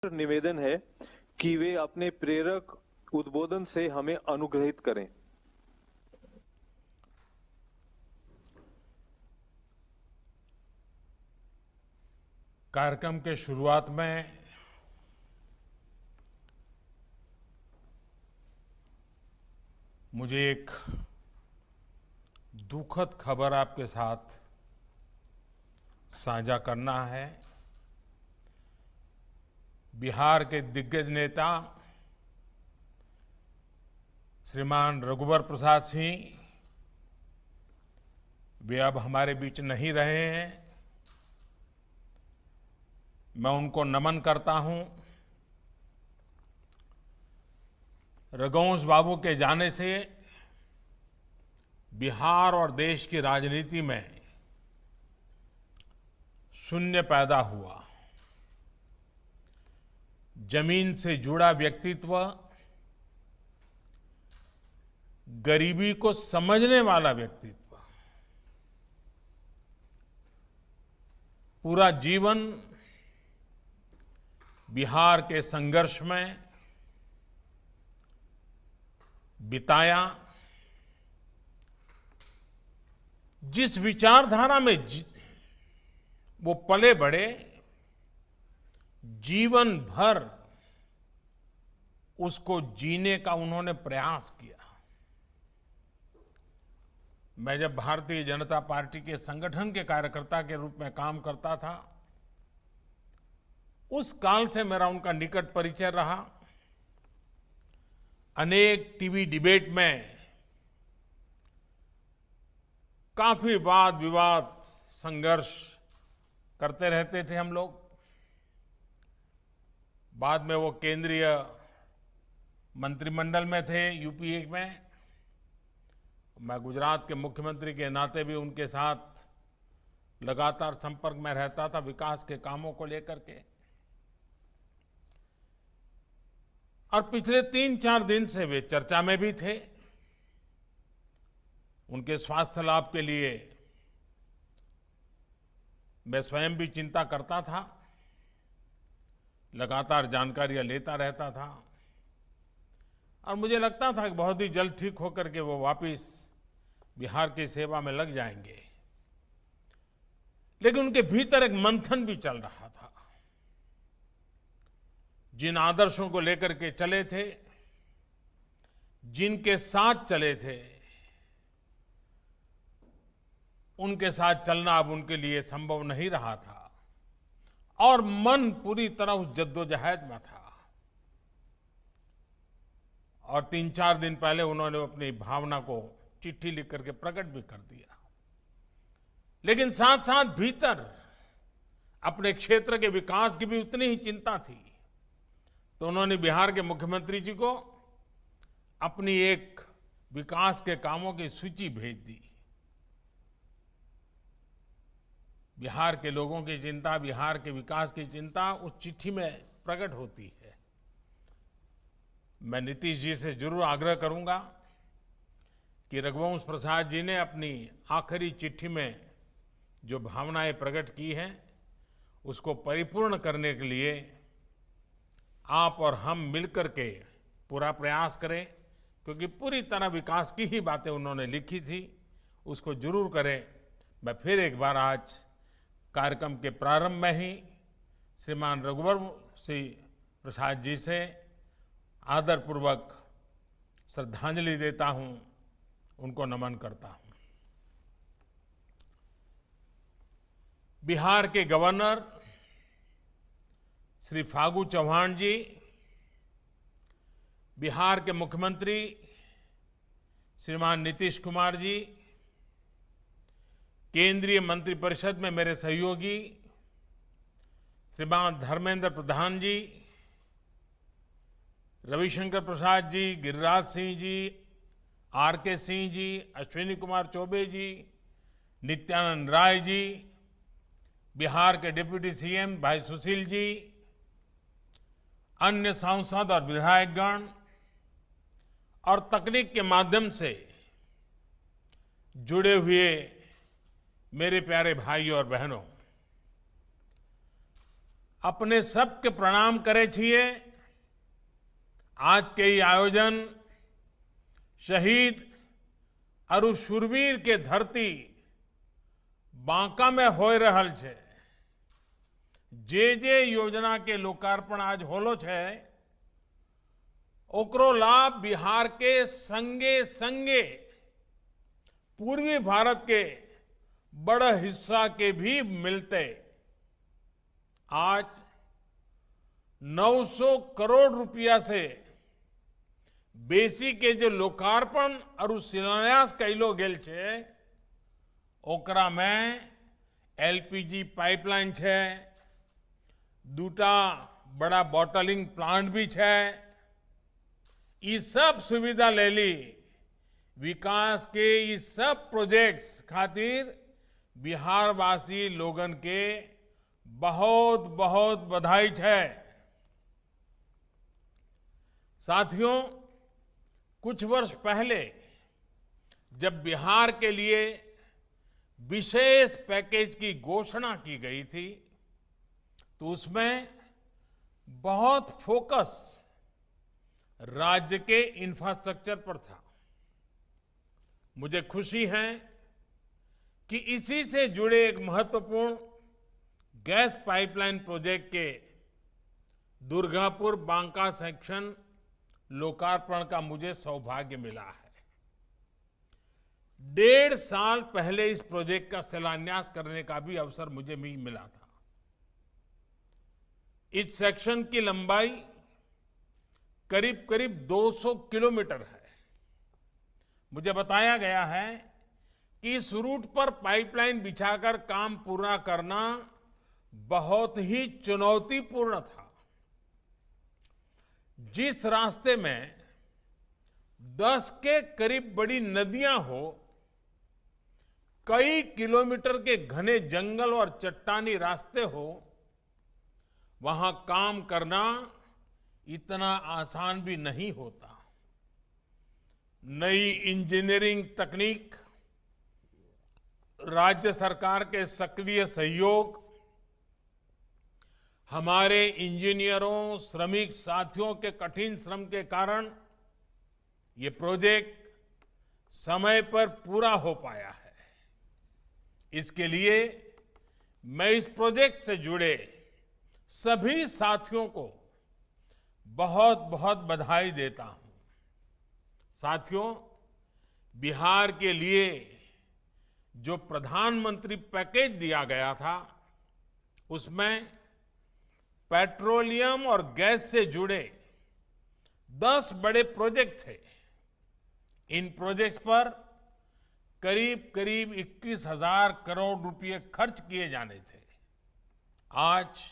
निवेदन है कि वे अपने प्रेरक उद्बोधन से हमें अनुग्रहित करें। कार्यक्रम के शुरुआत में मुझे एक दुखद खबर आपके साथ साझा करना है। बिहार के दिग्गज नेता श्रीमान रघुवर प्रसाद सिंह वे अब हमारे बीच नहीं रहे हैं। मैं उनको नमन करता हूं। रघुवंश बाबू के जाने से बिहार और देश की राजनीति में शून्य पैदा हुआ। जमीन से जुड़ा व्यक्तित्व, गरीबी को समझने वाला व्यक्तित्व, पूरा जीवन बिहार के संघर्ष में बिताया। जिस विचारधारा में वो पले बढ़े, जीवन भर उसको जीने का उन्होंने प्रयास किया। मैं जब भारतीय जनता पार्टी के संगठन के कार्यकर्ता के रूप में काम करता था, उस काल से मेरा उनका निकट परिचय रहा। अनेक टीवी डिबेट में काफी वाद विवाद संघर्ष करते रहते थे हम लोग। बाद में वो केंद्रीय मंत्रिमंडल में थे यूपीए में। मैं गुजरात के मुख्यमंत्री के नाते भी उनके साथ लगातार संपर्क में रहता था विकास के कामों को लेकर के। और पिछले 3-4 दिन से वे चर्चा में भी थे। उनके स्वास्थ्य लाभ के लिए मैं स्वयं भी चिंता करता था, लगातार जानकारियां लेता रहता था और मुझे लगता था कि बहुत ही जल्द ठीक होकर के वो वापस बिहार की सेवा में लग जाएंगे। लेकिन उनके भीतर एक मंथन भी चल रहा था। जिन आदर्शों को लेकर के चले थे, जिनके साथ चले थे, उनके साथ चलना अब उनके लिए संभव नहीं रहा था और मन पूरी तरह उस जद्दोजहद में था। और 3-4 दिन पहले उन्होंने अपनी भावना को चिट्ठी लिख करके प्रकट भी कर दिया। लेकिन साथ साथ भीतर अपने क्षेत्र के विकास की भी उतनी ही चिंता थी। तो उन्होंने बिहार के मुख्यमंत्री जी को अपनी एक विकास के कामों की सूची भेज दी। बिहार के लोगों की चिंता, बिहार के विकास की चिंता उस चिट्ठी में प्रकट होती है। मैं नीतीश जी से जरूर आग्रह करूंगा कि रघुवंश प्रसाद जी ने अपनी आखिरी चिट्ठी में जो भावनाएं प्रकट की हैं, उसको परिपूर्ण करने के लिए आप और हम मिलकर के पूरा प्रयास करें, क्योंकि पूरी तरह विकास की ही बातें उन्होंने लिखी थी। उसको जरूर करें। मैं फिर एक बार आज कार्यक्रम के प्रारंभ में ही श्रीमान रघुवर सिंह प्रसाद जी से आदरपूर्वक श्रद्धांजलि देता हूं, उनको नमन करता हूं। बिहार के गवर्नर श्री फागू चौहान जी, बिहार के मुख्यमंत्री श्रीमान नीतीश कुमार जी, केंद्रीय मंत्रिपरिषद में मेरे सहयोगी श्रीमान धर्मेंद्र प्रधान जी, रविशंकर प्रसाद जी, गिरिराज सिंह जी, आर.के. सिंह जी, अश्विनी कुमार चौबे जी, नित्यानंद राय जी, बिहार के डिप्टी सीएम भाई सुशील जी, अन्य सांसद और विधायकगण और तकनीक के माध्यम से जुड़े हुए मेरे प्यारे भाइयों और बहनों, अपने सबके प्रणाम करे छिए। आज के ई आयोजन शहीद और शूरवीर के धरती बांका में हो रहल छे। जे योजना के लोकार्पण आज होलो छे, ओकरो लाभ बिहार के संगे संगे पूर्वी भारत के बड़ा हिस्सा के भी मिलते। आज 900 करोड़ रुपया से बेसी के जो लोकार्पण और शिलान्यास कैलो गेल छे, ओकरा में एलपीजी पाइपलाइन छे, दूटा बड़ा बॉटलिंग प्लांट भी छे। ये सब सुविधा ले ली विकास के ये सब प्रोजेक्ट्स खातिर बिहारवासी लोगन के बहुत बहुत बधाई है। साथियों, कुछ वर्ष पहले जब बिहार के लिए विशेष पैकेज की घोषणा की गई थी, तो उसमें बहुत फोकस राज्य के इंफ्रास्ट्रक्चर पर था। मुझे खुशी है कि इसी से जुड़े एक महत्वपूर्ण गैस पाइपलाइन प्रोजेक्ट के दुर्गापुर बांका सेक्शन लोकार्पण का मुझे सौभाग्य मिला है। 1.5 साल पहले इस प्रोजेक्ट का शिलान्यास करने का भी अवसर मुझे भी मिला था। इस सेक्शन की लंबाई करीब करीब 200 किलोमीटर है। मुझे बताया गया है कि इस रूट पर पाइपलाइन बिछाकर काम पूरा करना बहुत ही चुनौतीपूर्ण था। जिस रास्ते में 10 के करीब बड़ी नदियां हो, कई किलोमीटर के घने जंगल और चट्टानी रास्ते हो, वहां काम करना इतना आसान भी नहीं होता। नई इंजीनियरिंग तकनीक, राज्य सरकार के सक्रिय सहयोग, हमारे इंजीनियरों, श्रमिक साथियों के कठिन श्रम के कारण ये प्रोजेक्ट समय पर पूरा हो पाया है। इसके लिए मैं इस प्रोजेक्ट से जुड़े सभी साथियों को बहुत बहुत बधाई देता हूं। साथियों, बिहार के लिए जो प्रधानमंत्री पैकेज दिया गया था, उसमें पेट्रोलियम और गैस से जुड़े 10 बड़े प्रोजेक्ट थे। इन प्रोजेक्ट्स पर करीब करीब 21,000 करोड़ रुपए खर्च किए जाने थे। आज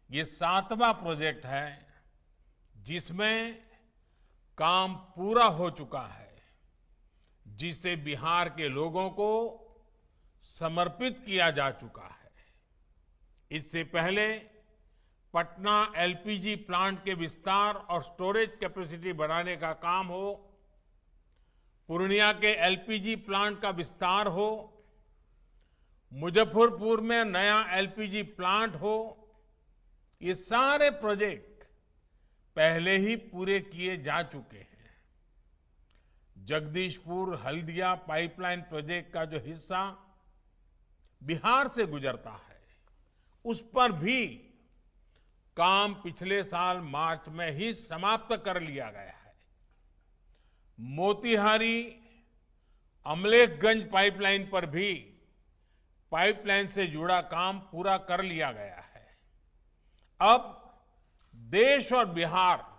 ये 7वां प्रोजेक्ट है जिसमें काम पूरा हो चुका है, जिसे बिहार के लोगों को समर्पित किया जा चुका है। इससे पहले पटना एलपीजी प्लांट के विस्तार और स्टोरेज कैपेसिटी बढ़ाने का काम हो, पूर्णिया के एलपीजी प्लांट का विस्तार हो, मुजफ्फरपुर में नया एलपीजी प्लांट हो, ये सारे प्रोजेक्ट पहले ही पूरे किए जा चुके हैं। जगदीशपुर हल्दिया पाइपलाइन प्रोजेक्ट का जो हिस्सा बिहार से गुजरता है, उस पर भी काम पिछले साल मार्च में ही समाप्त कर लिया गया है। मोतिहारी अमलेखगंज पाइपलाइन पर भी पाइपलाइन से जुड़ा काम पूरा कर लिया गया है। अब देश और बिहार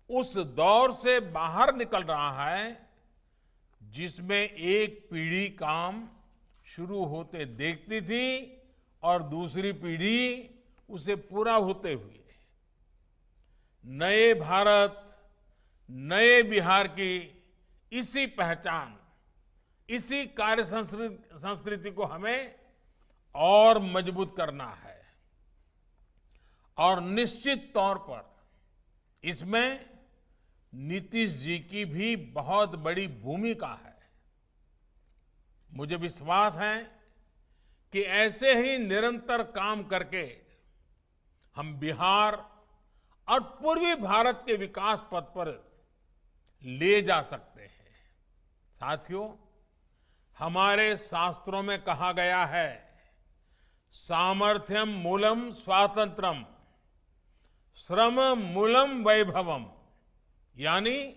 उस दौर से बाहर निकल रहा है जिसमें एक पीढ़ी काम शुरू होते देखती थी और दूसरी पीढ़ी उसे पूरा होते हुए। नए भारत, नए बिहार की इसी पहचान, इसी कार्य संस्कृति को हमें और मजबूत करना है। और निश्चित तौर पर इसमें नीतीश जी की भी बहुत बड़ी भूमिका है। मुझे विश्वास है कि ऐसे ही निरंतर काम करके हम बिहार और पूर्वी भारत के विकास पथ पर ले जा सकते हैं। साथियों, हमारे शास्त्रों में कहा गया है, सामर्थ्यम मूलम स्वातंत्रम, श्रम मूलम वैभवम, यानी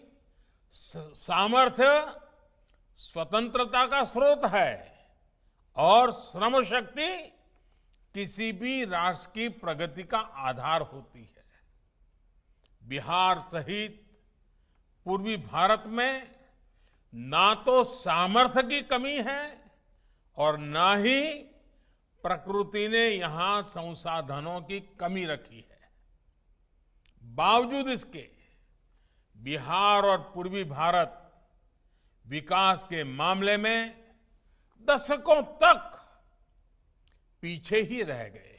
सामर्थ्य स्वतंत्रता का स्रोत है और श्रम शक्ति किसी भी राष्ट्र की प्रगति का आधार होती है। बिहार सहित पूर्वी भारत में ना तो सामर्थ्य की कमी है और ना ही प्रकृति ने यहां संसाधनों की कमी रखी है। बावजूद इसके बिहार और पूर्वी भारत विकास के मामले में दशकों तक पीछे ही रह गए।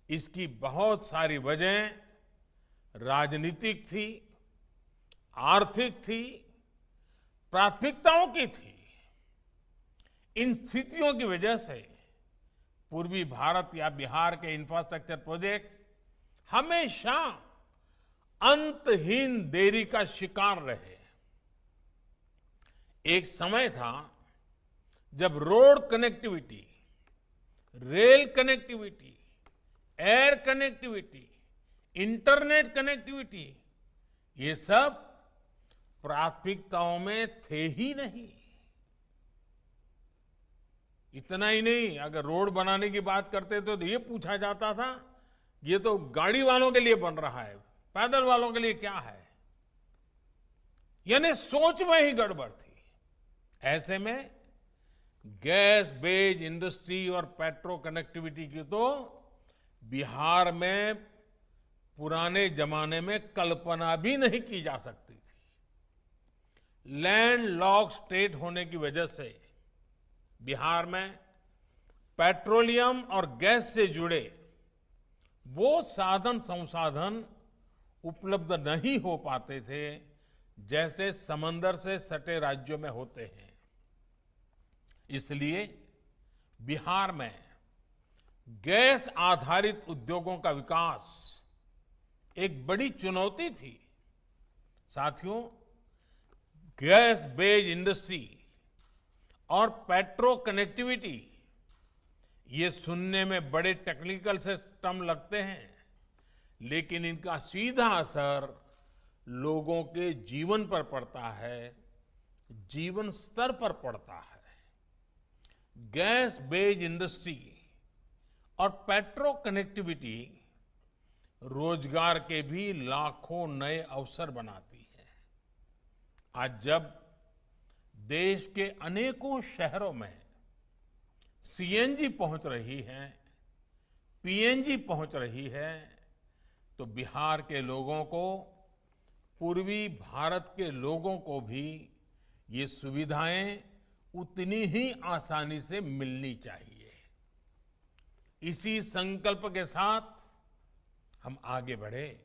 इसकी बहुत सारी वजह राजनीतिक थी, आर्थिक थी, प्राथमिकताओं की थी। इन स्थितियों की वजह से पूर्वी भारत या बिहार के इंफ्रास्ट्रक्चर प्रोजेक्ट हमेशा अंतहीन देरी का शिकार रहे। एक समय था जब road connectivity, rail connectivity, air connectivity, internet connectivity, ये सब प्राथमिकताओं में थे ही नहीं। इतना ही नहीं, अगर रोड बनाने की बात करते तो ये पूछा जाता था, ये तो गाड़ी वालों के लिए बन रहा है, पैदल वालों के लिए क्या है। यानी सोच में ही गड़बड़ थी। ऐसे में गैस बेस्ड इंडस्ट्री और पेट्रो कनेक्टिविटी की तो बिहार में पुराने जमाने में कल्पना भी नहीं की जा सकती थी। लैंड लॉक स्टेट होने की वजह से बिहार में पेट्रोलियम और गैस से जुड़े वो साधन संसाधन उपलब्ध नहीं हो पाते थे जैसे समंदर से सटे राज्यों में होते हैं। इसलिए बिहार में गैस आधारित उद्योगों का विकास एक बड़ी चुनौती थी। साथियों, गैस बेस्ड इंडस्ट्री और पेट्रो कनेक्टिविटी, ये सुनने में बड़े टेक्निकल से टर्म लगते हैं, लेकिन इनका सीधा असर लोगों के जीवन पर पड़ता है, जीवन स्तर पर पड़ता है। गैस बेस्ड इंडस्ट्री और पेट्रो कनेक्टिविटी रोजगार के भी लाखों नए अवसर बनाती है। आज जब देश के अनेकों शहरों में सीएनजी पहुंच रही है, पीएनजी पहुंच रही है, तो बिहार के लोगों को, पूर्वी भारत के लोगों को भी ये सुविधाएं उतनी ही आसानी से मिलनी चाहिए। इसी संकल्प के साथ हम आगे बढ़े।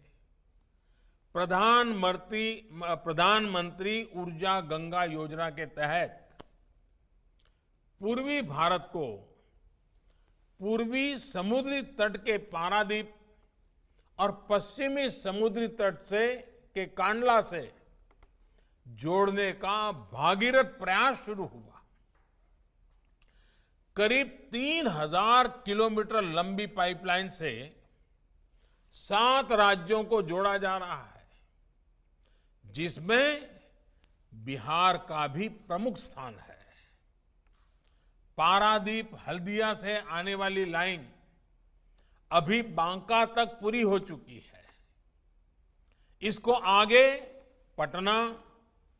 प्रधानमंत्री ऊर्जा गंगा योजना के तहत पूर्वी भारत को पूर्वी समुद्री तट के पारादीप और पश्चिमी समुद्री तट से के कांडला से जोड़ने का भागीरथ प्रयास शुरू हुआ। करीब 3000 किलोमीटर लंबी पाइपलाइन से 7 राज्यों को जोड़ा जा रहा है, जिसमें बिहार का भी प्रमुख स्थान है। पारादीप हल्दिया से आने वाली लाइन अभी बांका तक पूरी हो चुकी है। इसको आगे पटना,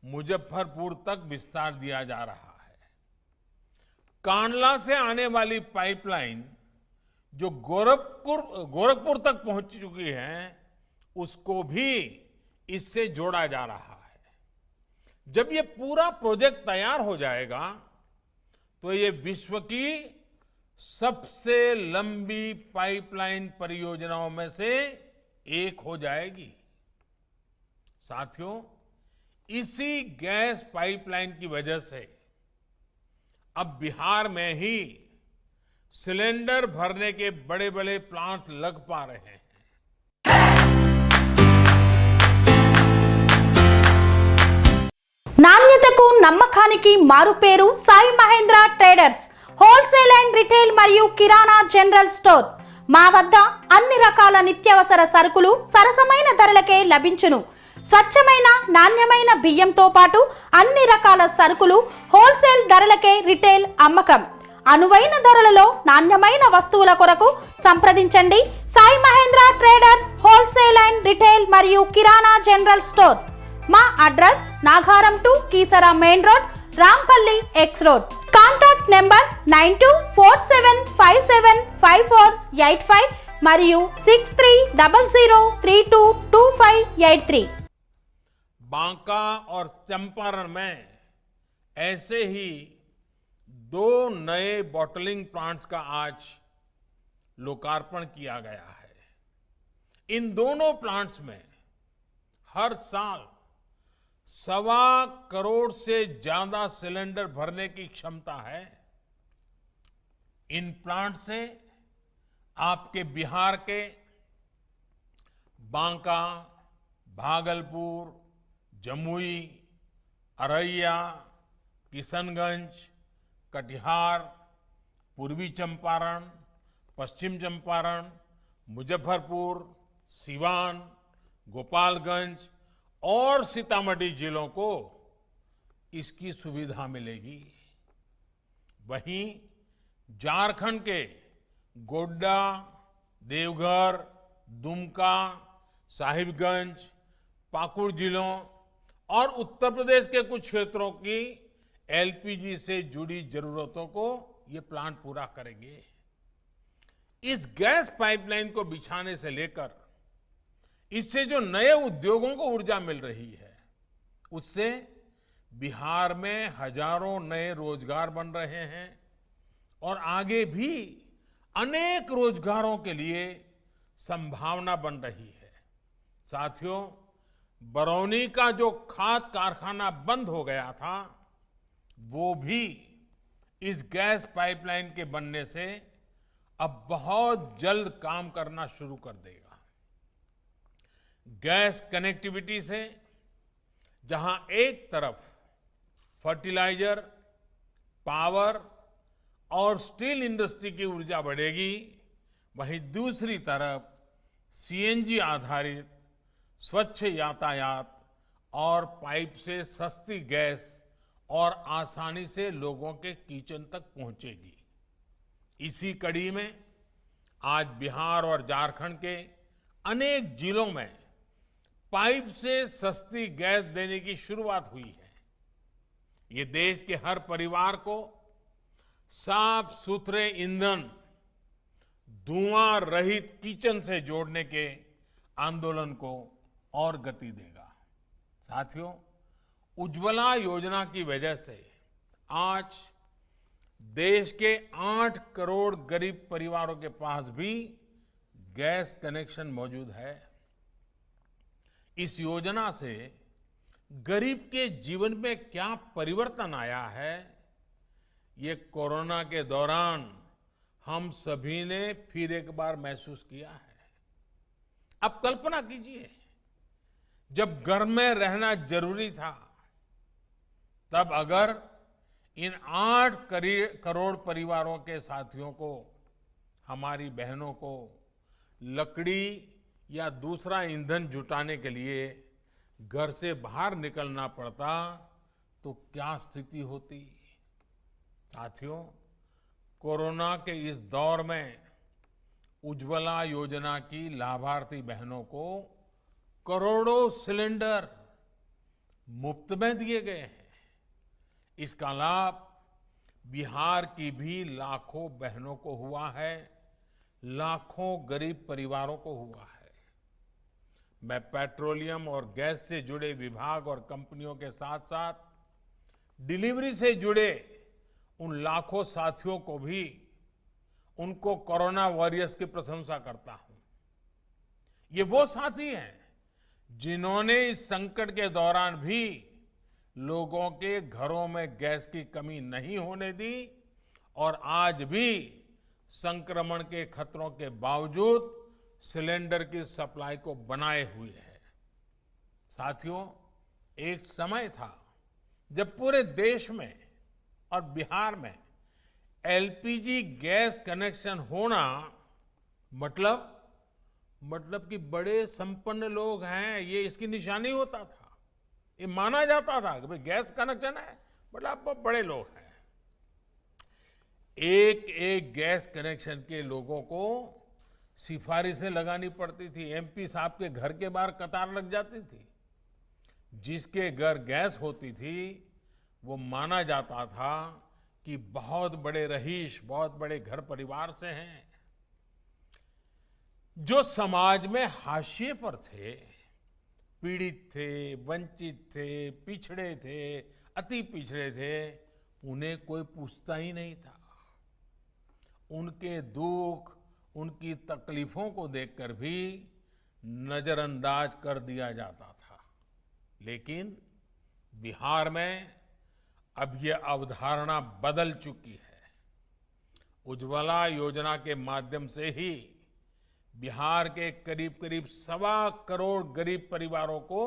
मुजफ्फरपुर तक विस्तार दिया जा रहा है। कांडला से आने वाली पाइपलाइन जो गोरखपुर तक पहुंच चुकी है, उसको भी इससे जोड़ा जा रहा है। जब ये पूरा प्रोजेक्ट तैयार हो जाएगा तो ये विश्व की सबसे लंबी पाइपलाइन परियोजनाओं में से एक हो जाएगी। साथियों, इसी गैस पाइपलाइन की वजह से अब बिहार में ही सिलेंडर भरने के बड़े बड़े प्लांट लग पा रहे हैं। నాణ్యతకు నమ్మకానికి మారుపేరు Sai Mahendra traders wholesale and retail మరియు కిరాణా జనరల్ స్టోర్. మా వద్ద అన్ని రకాల నిత్యావసర సరుకులు సరసమైన ధరలకే లభించును. స్వచ్ఛమైన నాణ్యమైన బియ్యంతో పాటు అన్ని రకాల సరుకులు హోల్సేల్ ధరలకే రిటైల్ అమ్మకం. అనువైన ధరలలో నాణ్యమైన వస్తువుల కొరకు సంప్రదించండి. Sai Mahendra traders wholesale and retail మరియు కిరాణా జనరల్ స్టోర్. మా address Nagaram to Keesara main road, Rampalli X road. Contact number 9247575485 మరియు 6300322583. बांका और चंपारण में ऐसे ही 2 नए बॉटलिंग प्लांट्स का आज लोकार्पण किया गया है। इन दोनों प्लांट्स में हर साल 1.25 करोड़ से ज्यादा सिलेंडर भरने की क्षमता है। इन प्लांट से आपके बिहार के बांका, भागलपुर, जमुई, अररिया, किशनगंज, कटिहार, पूर्वी चंपारण, पश्चिम चंपारण, मुजफ्फरपुर, सिवान, गोपालगंज और सीतामढ़ी जिलों को इसकी सुविधा मिलेगी। वहीं झारखंड के गोड्डा, देवघर, दुमका, साहिबगंज, पाकुड़ जिलों और उत्तर प्रदेश के कुछ क्षेत्रों की एलपीजी से जुड़ी जरूरतों को ये प्लांट पूरा करेंगे। इस गैस पाइपलाइन को बिछाने से लेकर इससे जो नए उद्योगों को ऊर्जा मिल रही है, उससे बिहार में हजारों नए रोजगार बन रहे हैं और आगे भी अनेक रोजगारों के लिए संभावना बन रही है। साथियों, बरौनी का जो खाद कारखाना बंद हो गया था, वो भी इस गैस पाइपलाइन के बनने से अब बहुत जल्द काम करना शुरू कर देगा। गैस कनेक्टिविटी से जहां एक तरफ फर्टिलाइजर, पावर और स्टील इंडस्ट्री की ऊर्जा बढ़ेगी, वहीं दूसरी तरफ सीएनजी आधारित स्वच्छ यातायात और पाइप से सस्ती गैस और आसानी से लोगों के किचन तक पहुंचेगी। इसी कड़ी में आज बिहार और झारखंड के अनेक जिलों में पाइप से सस्ती गैस देने की शुरुआत हुई है। ये देश के हर परिवार को साफ सुथरे ईंधन, धुआं रहित किचन से जोड़ने के आंदोलन को और गति देगा। साथियों, उज्ज्वला योजना की वजह से आज देश के 8 करोड़ गरीब परिवारों के पास भी गैस कनेक्शन मौजूद है। इस योजना से गरीब के जीवन में क्या परिवर्तन आया है, ये कोरोना के दौरान हम सभी ने फिर एक बार महसूस किया है। अब कल्पना कीजिए, जब घर में रहना जरूरी था, तब अगर इन 8 करोड़ परिवारों के साथियों को, हमारी बहनों को लकड़ी या दूसरा ईंधन जुटाने के लिए घर से बाहर निकलना पड़ता, तो क्या स्थिति होती। साथियों, कोरोना के इस दौर में उज्ज्वला योजना की लाभार्थी बहनों को करोड़ों सिलेंडर मुफ्त में दिए गए हैं। इसका लाभ बिहार की भी लाखों बहनों को हुआ है, लाखों गरीब परिवारों को हुआ है। मैं पेट्रोलियम और गैस से जुड़े विभाग और कंपनियों के साथ साथ डिलीवरी से जुड़े उन लाखों साथियों को भी, उनको कोरोना वॉरियर्स की प्रशंसा करता हूं। ये वो साथी हैं जिन्होंने इस संकट के दौरान भी लोगों के घरों में गैस की कमी नहीं होने दी और आज भी संक्रमण के खतरों के बावजूद सिलेंडर की सप्लाई को बनाए हुए है। साथियों, एक समय था जब पूरे देश में और बिहार में एलपीजी गैस कनेक्शन होना मतलब कि बड़े संपन्न लोग हैं, ये इसकी निशानी होता था। ये माना जाता था कि भाई गैस कनेक्शन है मतलब आप बड़े लोग हैं। एक एक गैस कनेक्शन के लोगों को सिफारिशें लगानी पड़ती थी। एमपी साहब के घर के बाहर कतार लग जाती थी। जिसके घर गैस होती थी वो माना जाता था कि बहुत बड़े रईस, बहुत बड़े घर परिवार से हैं। जो समाज में हाशिए पर थे, पीड़ित थे, वंचित थे, पिछड़े थे, अति पिछड़े थे, उन्हें कोई पूछता ही नहीं था। उनके दुख, उनकी तकलीफों को देखकर भी नजरअंदाज कर दिया जाता था। लेकिन बिहार में अब यह अवधारणा बदल चुकी है। उज्ज्वला योजना के माध्यम से ही बिहार के करीब करीब 1.25 करोड़ गरीब परिवारों को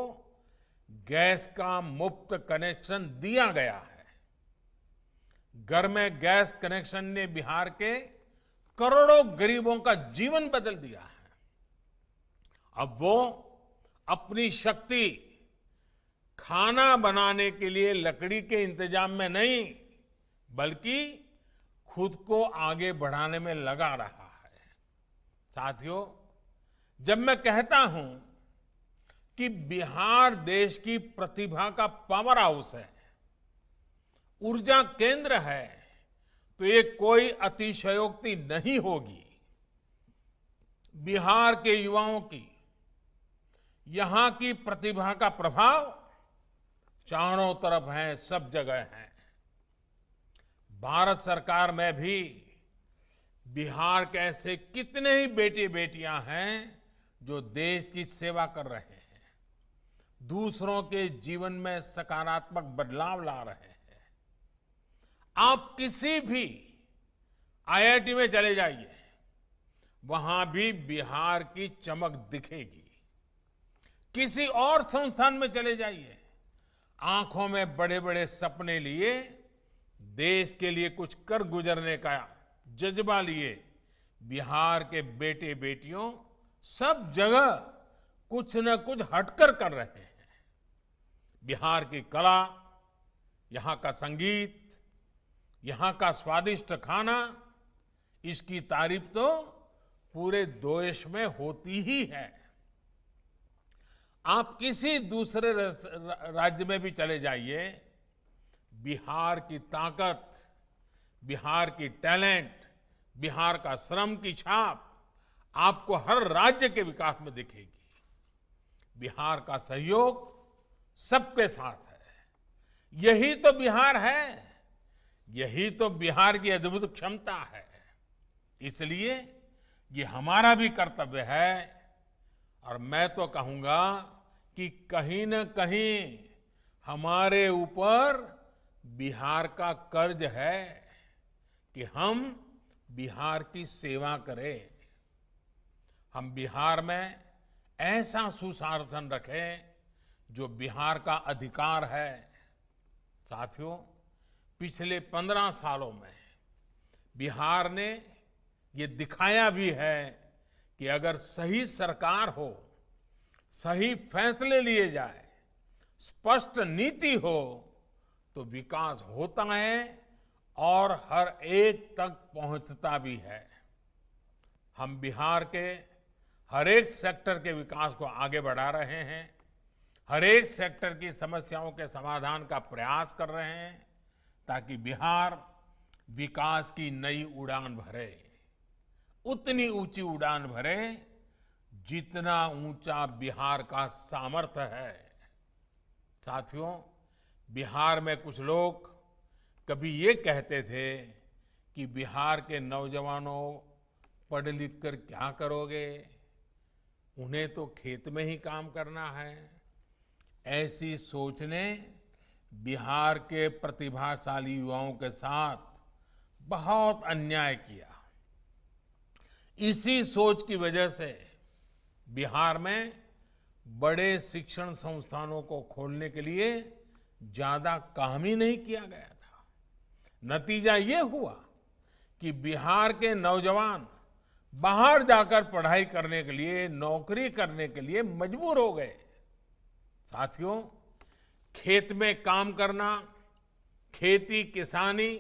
गैस का मुफ्त कनेक्शन दिया गया है। घर में गैस कनेक्शन ने बिहार के करोड़ों गरीबों का जीवन बदल दिया है। अब वो अपनी शक्ति खाना बनाने के लिए लकड़ी के इंतजाम में नहीं, बल्कि खुद को आगे बढ़ाने में लगा रहा है। साथियों, जब मैं कहता हूं कि बिहार देश की प्रतिभा का पावर हाउस है, ऊर्जा केंद्र है, तो ये कोई अतिशयोक्ति नहीं होगी। बिहार के युवाओं की, यहां की प्रतिभा का प्रभाव चारों तरफ है, सब जगह है। भारत सरकार में भी बिहार के ऐसे कितने ही बेटे बेटियां हैं जो देश की सेवा कर रहे हैं, दूसरों के जीवन में सकारात्मक बदलाव ला रहे हैं। आप किसी भी आईआईटी में चले जाइए, वहां भी बिहार की चमक दिखेगी। किसी और संस्थान में चले जाइए, आंखों में बड़े बड़े सपने लिए, देश के लिए कुछ कर गुजरने का जज्बा लिए बिहार के बेटे बेटियों सब जगह कुछ न कुछ हटकर कर रहे हैं। बिहार की कला, यहां का संगीत, यहां का स्वादिष्ट खाना, इसकी तारीफ तो पूरे देश में होती ही है। आप किसी दूसरे राज्य में भी चले जाइए, बिहार की ताकत, बिहार की टैलेंट, बिहार का श्रम की छाप आपको हर राज्य के विकास में दिखेगी। बिहार का सहयोग सबके साथ है। यही तो बिहार है, यही तो बिहार की अद्भुत क्षमता है। इसलिए ये हमारा भी कर्तव्य है, और मैं तो कहूंगा कि कहीं न कहीं हमारे ऊपर बिहार का कर्ज है कि हम बिहार की सेवा करें। हम बिहार में ऐसा सुशासन रखें जो बिहार का अधिकार है। साथियों, पिछले 15 सालों में बिहार ने ये दिखाया भी है कि अगर सही सरकार हो, सही फैसले लिए जाए, स्पष्ट नीति हो, तो विकास होता है और हर एक तक पहुंचता भी है। हम बिहार के हर एक सेक्टर के विकास को आगे बढ़ा रहे हैं, हर एक सेक्टर की समस्याओं के समाधान का प्रयास कर रहे हैं, ताकि बिहार विकास की नई उड़ान भरे, उतनी ऊंची उड़ान भरे जितना ऊंचा बिहार का सामर्थ्य है। साथियों, बिहार में कुछ लोग कभी ये कहते थे कि बिहार के नौजवानों पढ़ लिख कर क्या करोगे, उन्हें तो खेत में ही काम करना है। ऐसी सोच ने बिहार के प्रतिभाशाली युवाओं के साथ बहुत अन्याय किया। इसी सोच की वजह से बिहार में बड़े शिक्षण संस्थानों को खोलने के लिए ज्यादा काम ही नहीं किया गया था। नतीजा ये हुआ कि बिहार के नौजवान बाहर जाकर पढ़ाई करने के लिए, नौकरी करने के लिए मजबूर हो गए। साथियों, खेत में काम करना, खेती किसानी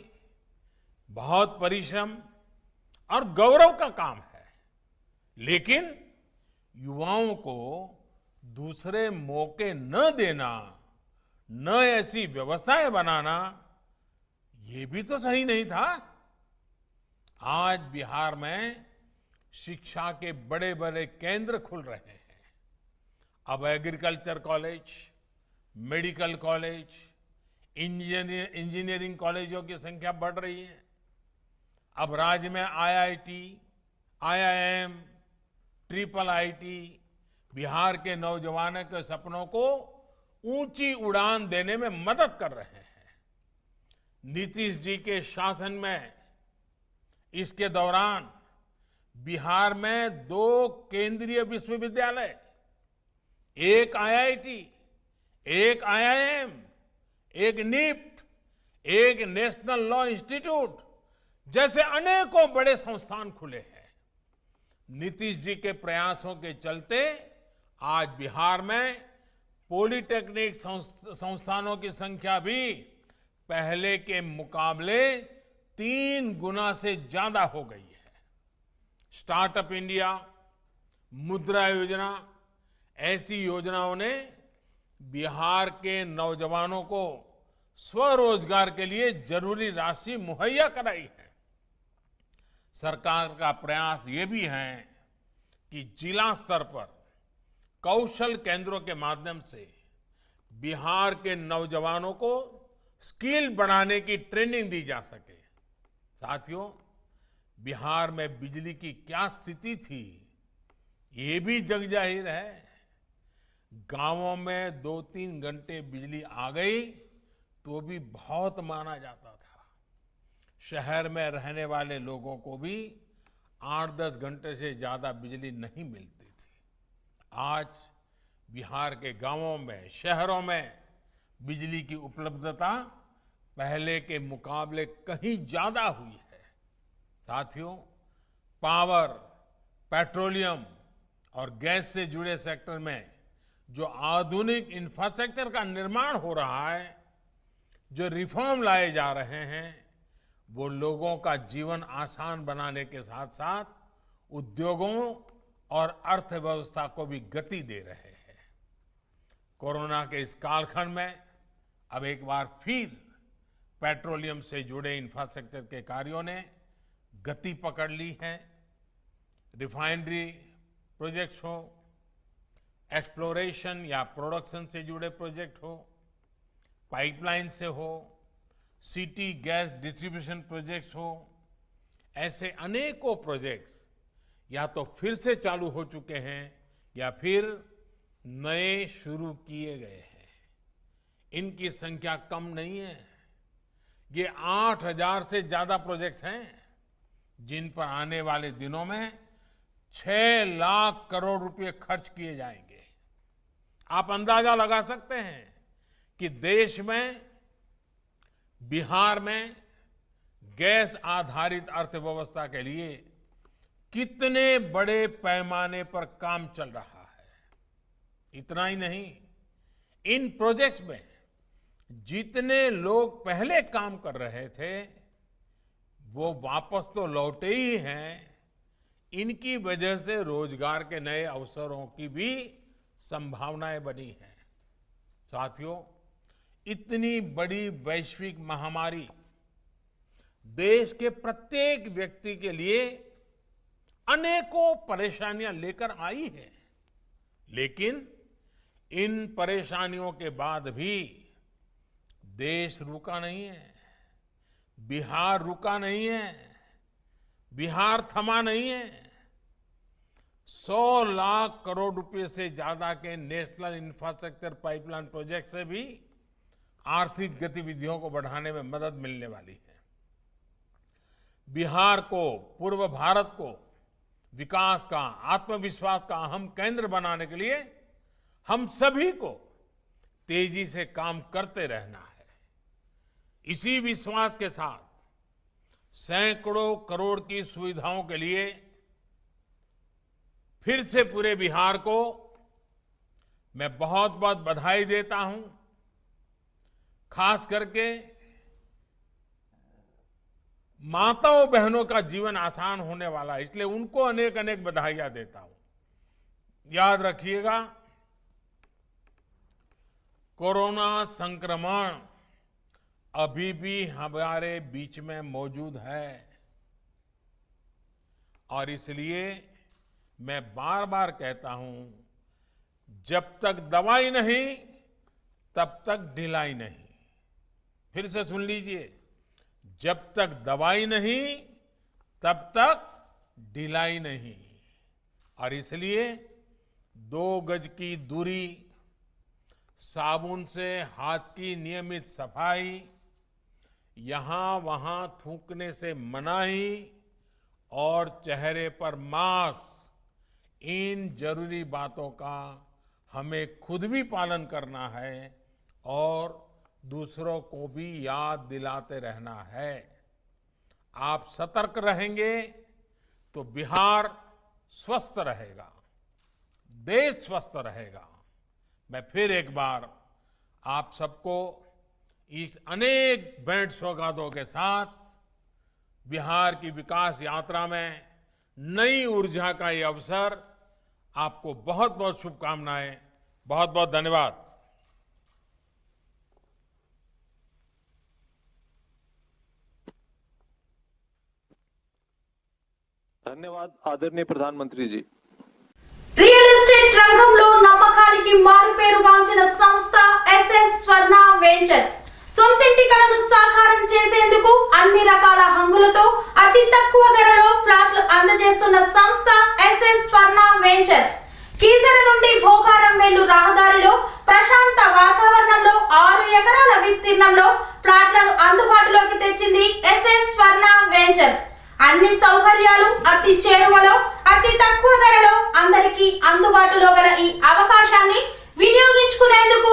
बहुत परिश्रम और गौरव का काम है, लेकिन युवाओं को दूसरे मौके न देना, न ऐसी व्यवस्थाएं बनाना, ये भी तो सही नहीं था। आज बिहार में शिक्षा के बड़े बड़े केंद्र खुल रहे हैं। अब agriculture college, medical college, engineering कॉलेजों की संख्या बढ़ रही है। अब राज्य में IIT, IIM, triple IT Bihar के नौजवानों के सपनों को ऊंची उड़ान देने में मदद कर रहे हैं। नीतीश जी के शासन में इसके दौरान बिहार में 2 केंद्रीय विश्वविद्यालय, एक आईआईटी, एक आईआईएम, एक निफ्ट, एक नेशनल लॉ इंस्टीट्यूट जैसे अनेकों बड़े संस्थान खुले हैं। नीतीश जी के प्रयासों के चलते आज बिहार में पॉलिटेक्निक संस्थानों की संख्या भी पहले के मुकाबले 3 गुना से ज्यादा हो गई है। स्टार्टअप इंडिया, मुद्रा योजना, ऐसी योजनाओं ने बिहार के नौजवानों को स्वरोजगार के लिए जरूरी राशि मुहैया कराई है। सरकार का प्रयास ये भी है कि जिला स्तर पर कौशल केंद्रों के माध्यम से बिहार के नौजवानों को स्किल बढ़ाने की ट्रेनिंग दी जा सके। साथियों, बिहार में बिजली की क्या स्थिति थी, ये भी जग जाहिर है। गांवों में 2-3 घंटे बिजली आ गई तो भी बहुत माना जाता था। शहर में रहने वाले लोगों को भी 8-10 घंटे से ज्यादा बिजली नहीं मिलती थी। आज बिहार के गांवों में, शहरों में बिजली की उपलब्धता पहले के मुकाबले कहीं ज्यादा हुई है। साथियों, पावर, पेट्रोलियम और गैस से जुड़े सेक्टर में जो आधुनिक इंफ्रास्ट्रक्चर का निर्माण हो रहा है, जो रिफॉर्म लाए जा रहे हैं, वो लोगों का जीवन आसान बनाने के साथ साथ उद्योगों और अर्थव्यवस्था को भी गति दे रहे हैं। कोरोना के इस कालखंड में अब एक बार फिर पेट्रोलियम से जुड़े इंफ्रास्ट्रक्चर के कार्यों ने गति पकड़ ली है। रिफाइनरी प्रोजेक्ट्स हो, एक्सप्लोरेशन या प्रोडक्शन से जुड़े प्रोजेक्ट हो, पाइपलाइन से हो, सिटी गैस डिस्ट्रीब्यूशन प्रोजेक्ट्स हो, ऐसे अनेकों प्रोजेक्ट्स या तो फिर से चालू हो चुके हैं या फिर नए शुरू किए गए हैं। इनकी संख्या कम नहीं है। ये 8,000 से ज्यादा प्रोजेक्ट्स हैं जिन पर आने वाले दिनों में 6 लाख करोड़ रुपए खर्च किए जाएंगे। आप अंदाजा लगा सकते हैं कि देश में, बिहार में गैस आधारित अर्थव्यवस्था के लिए कितने बड़े पैमाने पर काम चल रहा है। इतना ही नहीं, इन प्रोजेक्ट्स में जितने लोग पहले काम कर रहे थे वो वापस तो लौटे ही हैं। इनकी वजह से रोजगार के नए अवसरों की भी संभावनाएं बनी हैं। साथियों, इतनी बड़ी वैश्विक महामारी देश के प्रत्येक व्यक्ति के लिए अनेकों परेशानियां लेकर आई है, लेकिन इन परेशानियों के बाद भी देश रुका नहीं है, बिहार रुका नहीं है, बिहार थमा नहीं है। 100 लाख करोड़ रुपए से ज्यादा के नेशनल इंफ्रास्ट्रक्चर पाइपलाइन प्रोजेक्ट से भी आर्थिक गतिविधियों को बढ़ाने में मदद मिलने वाली है। बिहार को, पूर्व भारत को विकास का, आत्मविश्वास का अहम केंद्र बनाने के लिए हम सभी को तेजी से काम करते रहना है। इसी विश्वास के साथ सैकड़ों करोड़ की सुविधाओं के लिए फिर से पूरे बिहार को मैं बहुत बहुत बधाई देता हूं। खास करके माताओं बहनों का जीवन आसान होने वाला है, इसलिए उनको अनेक अनेक बधाइयां देता हूं। याद रखिएगा, कोरोना संक्रमण अभी भी हमारे बीच में मौजूद है और इसलिए मैं बार बार कहता हूं, जब तक दवाई नहीं तब तक ढिलाई नहीं। फिर से सुन लीजिए, जब तक दवाई नहीं तब तक ढिलाई नहीं। और इसलिए 2 गज की दूरी, साबुन से हाथ की नियमित सफाई, यहां वहां थूकने से मनाही और चेहरे पर मास्क, इन जरूरी बातों का हमें खुद भी पालन करना है और दूसरों को भी याद दिलाते रहना है। आप सतर्क रहेंगे तो बिहार स्वस्थ रहेगा, देश स्वस्थ रहेगा। मैं फिर एक बार आप सबको इस अनेक भेंट सौगातों के साथ बिहार की विकास यात्रा में नई ऊर्जा का ये अवसर, आपको बहुत बहुत शुभकामनाएं, बहुत बहुत धन्यवाद। धन्यवाद आदरणीय प्रधानमंत्री जी। రియల్ ఎస్టేట్ రంగంలో నమ్మకానికి మారుపేరుగాంచిన సంస్థ ఎస్ఎస్ స్వర్ణ వెంచర్స్ సొంతింటి కలను సాకారం చేసేందుకు అన్ని రకాల హంగులతో అతి తక్కువ ధరలో ఫ్లాట్లు అందజేస్తున్న సంస్థ ఎస్ఎస్ స్వర్ణ వెంచర్స్ కీసర నుండి భోగారం వెళ్ళు రహదారిలో ప్రశాంత వాతావరణంలో 6 ఎకరాల విస్తీర్ణంలో ఫ్లాట్లను అందుబాటులోకి తెచ్చింది ఎస్ఎస్ స్వర్ణ వెంచర్స్। అన్ని సౌకర్యాలు అతి చేరువలో అతి తక్కువ ధరలో అందరికీ అందుబాటులో గల ఈ అవకాశాన్ని వినియోగించుకునేందుకు